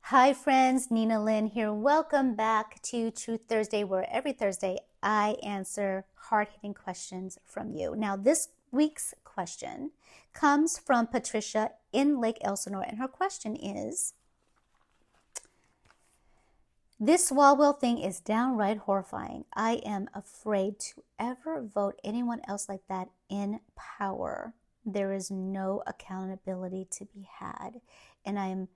Hi, friends. Nina Lynn here. Welcome back to Truth Thursday, where every Thursday I answer hard hitting questions from you. Now, this week's question comes from Patricia in Lake Elsinore, and her question is this Swalwell thing is downright horrifying. I am afraid to ever vote anyone else like that in power. There is no accountability to be had, and I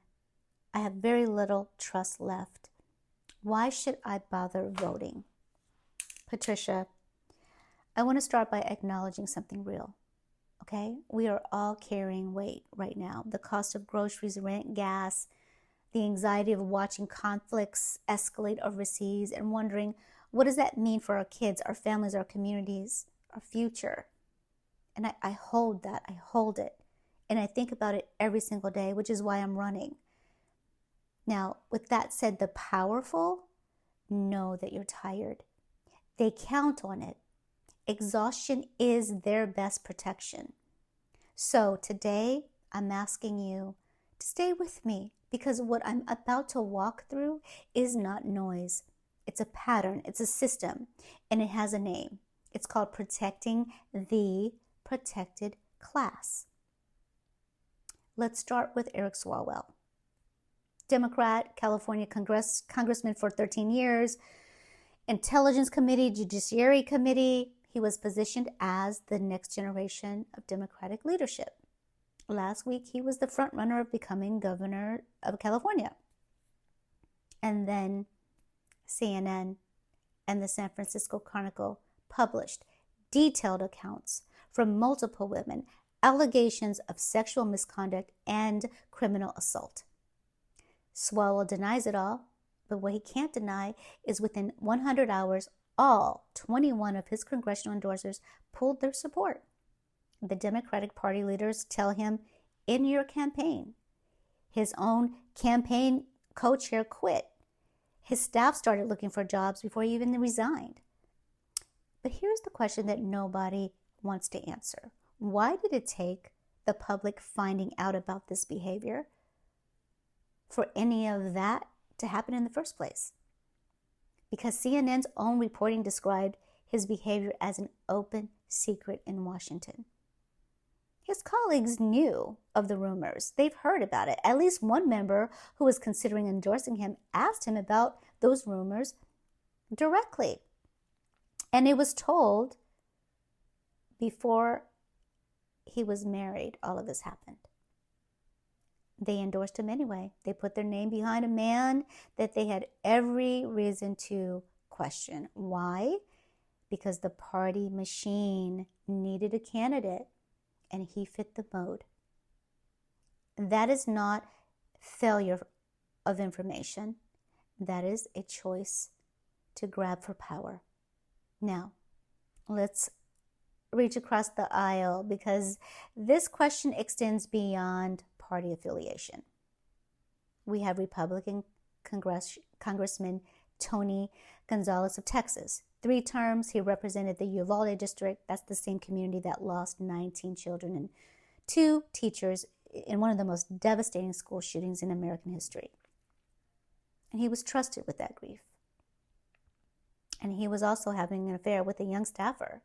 have very little trust left. Why should I bother voting? Patricia, I want to start by acknowledging something real. Okay? We are all carrying weight right now. The cost of groceries, rent, gas, the anxiety of watching conflicts escalate overseas and wondering, what does that mean for our kids, our families, our communities, our future? And I hold that. I hold it. And I think about it every single day, which is why I'm running. Now, with that said, the powerful know that you're tired. They count on it. Exhaustion is their best protection. So today, I'm asking you to stay with me because what I'm about to walk through is not noise. It's a pattern, it's a system, and it has a name. It's called protecting the protected class. Let's start with Eric Swalwell. Democrat, California congressman for 13 years, Intelligence Committee, Judiciary Committee. He was positioned as the next generation of Democratic leadership. Last week, he was the front runner of becoming governor of California. And then CNN and the San Francisco Chronicle published detailed accounts from multiple women, allegations of sexual misconduct and criminal assault. Swalwell denies it all, but what he can't deny is within 100 hours, all 21 of his congressional endorsers pulled their support. The Democratic Party leaders tell him, in your campaign. His own campaign co-chair quit. His staff started looking for jobs before he even resigned. But here's the question that nobody wants to answer. Why did it take the public finding out about this behavior for any of that to happen in the first place? Because CNN's own reporting described his behavior as an open secret in Washington. His colleagues knew of the rumors. They've heard about it. At least one member who was considering endorsing him asked him about those rumors directly. And it was told before he was married, all of this happened. They endorsed him anyway. They put their name behind a man that they had every reason to question. Why? Because the party machine needed a candidate, and he fit the mode. That is not failure of information. That is a choice to grab for power. Now, let's reach across the aisle because this question extends beyond party affiliation. We have Republican Congressman Tony Gonzalez of Texas. 3 terms, he represented the Uvalde district. That's the same community that lost 19 children and 2 teachers in one of the most devastating school shootings in American history. And he was trusted with that grief. And he was also having an affair with a young staffer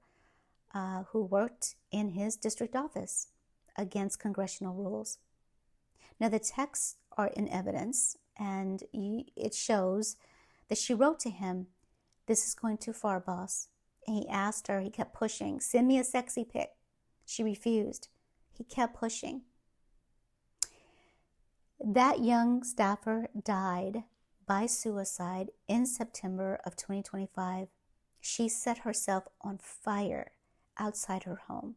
who worked in his district office against congressional rules. Now, the texts are in evidence, and it shows that she wrote to him, "This is going too far, boss." And he asked her, he kept pushing, "Send me a sexy pic." She refused. He kept pushing. That young staffer died by suicide in September of 2025. She set herself on fire outside her home.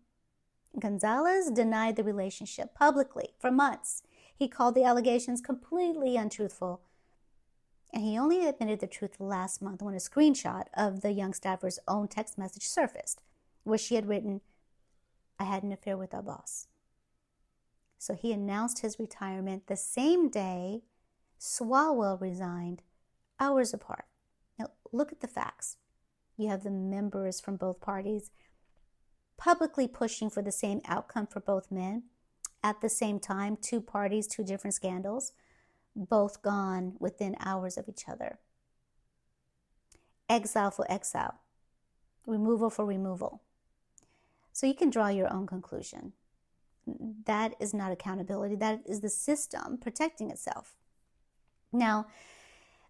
Gonzalez denied the relationship publicly for months. He called the allegations completely untruthful. And he only admitted the truth last month when a screenshot of the young staffer's own text message surfaced, where she had written, "I had an affair with our boss." So he announced his retirement the same day Swalwell resigned, hours apart. Now, look at the facts. You have the members from both parties publicly pushing for the same outcome for both men. At the same time, 2 parties, 2 different scandals. both gone within hours of each other. Exile for exile, removal for removal. So you can draw your own conclusion. That is not accountability. That is the system protecting itself. Now,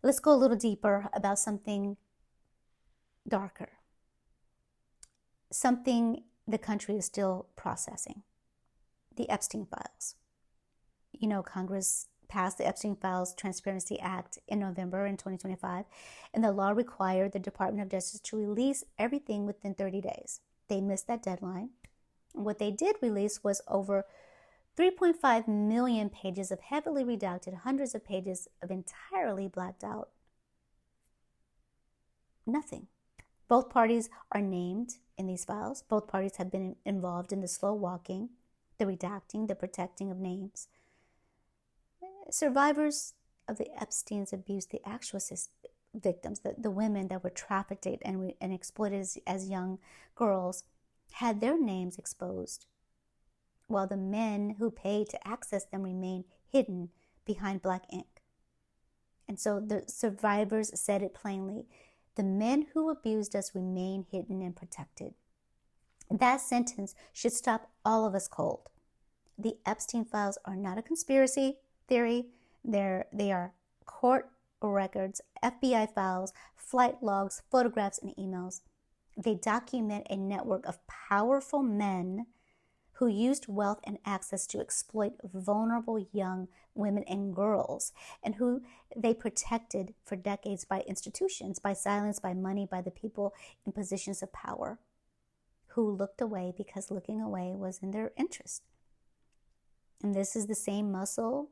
let's go a little deeper about something darker. Something the country is still processing. The Epstein files. You know, Congress passed the Epstein Files Transparency Act in November in 2025, and the law required the Department of Justice to release everything within 30 days. They missed that deadline. What they did release was over 3.5 million pages of heavily redacted, hundreds of pages of entirely blacked out. Nothing. Both parties are named in these files. Both parties have been involved in the slow walking, the redacting, the protecting of names. Survivors of the Epstein's abuse, the actual victims, the women that were trafficked and exploited as young girls, had their names exposed, while the men who paid to access them remained hidden behind black ink. And so the survivors said it plainly: the men who abused us remain hidden and protected. That sentence should stop all of us cold. The Epstein files are not a conspiracy theory. They are court records, FBI files, flight logs, photographs, and emails. They document a network of powerful men who used wealth and access to exploit vulnerable young women and girls, and who they protected for decades by institutions, by silence, by money, by the people in positions of power, who looked away because looking away was in their interest. And this is the same muscle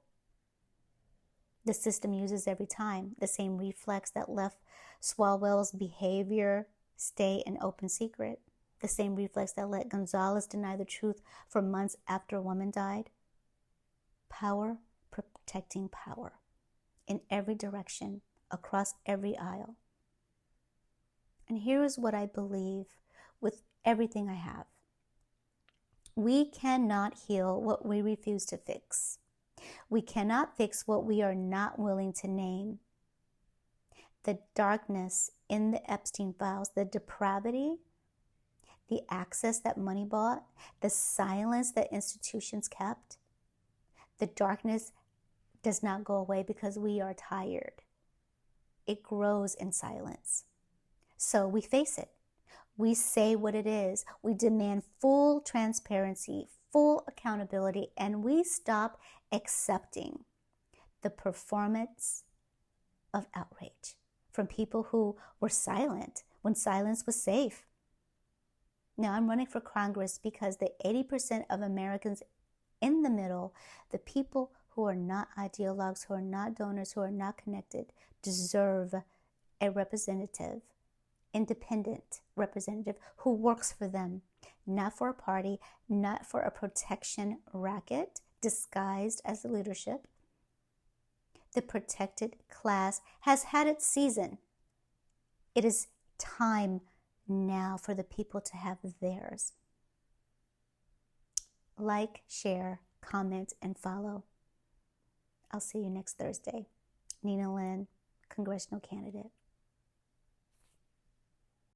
the system uses every time, the same reflex that left Swalwell's behavior stay an open secret, the same reflex that let Gonzalez deny the truth for months after a woman died. Power protecting power in every direction, across every aisle. And here is what I believe with everything I have. We cannot heal what we refuse to fix. We cannot fix what we are not willing to name. The darkness in the Epstein files, the depravity, the access that money bought, the silence that institutions kept, the darkness does not go away because we are tired. It grows in silence. So we face it. We say what it is. We demand full transparency, full accountability, and we stop accepting the performance of outrage from people who were silent when silence was safe. Now, I'm running for Congress because the 80% of Americans in the middle, the people who are not ideologues, who are not donors, who are not connected, deserve a representative, independent representative who works for them, not for a party, not for a protection racket disguised as leadership. The protected class has had its season. It is time now for the people to have theirs. Like, share, comment, and follow. I'll see you next Thursday. Nina Lynn, congressional candidate.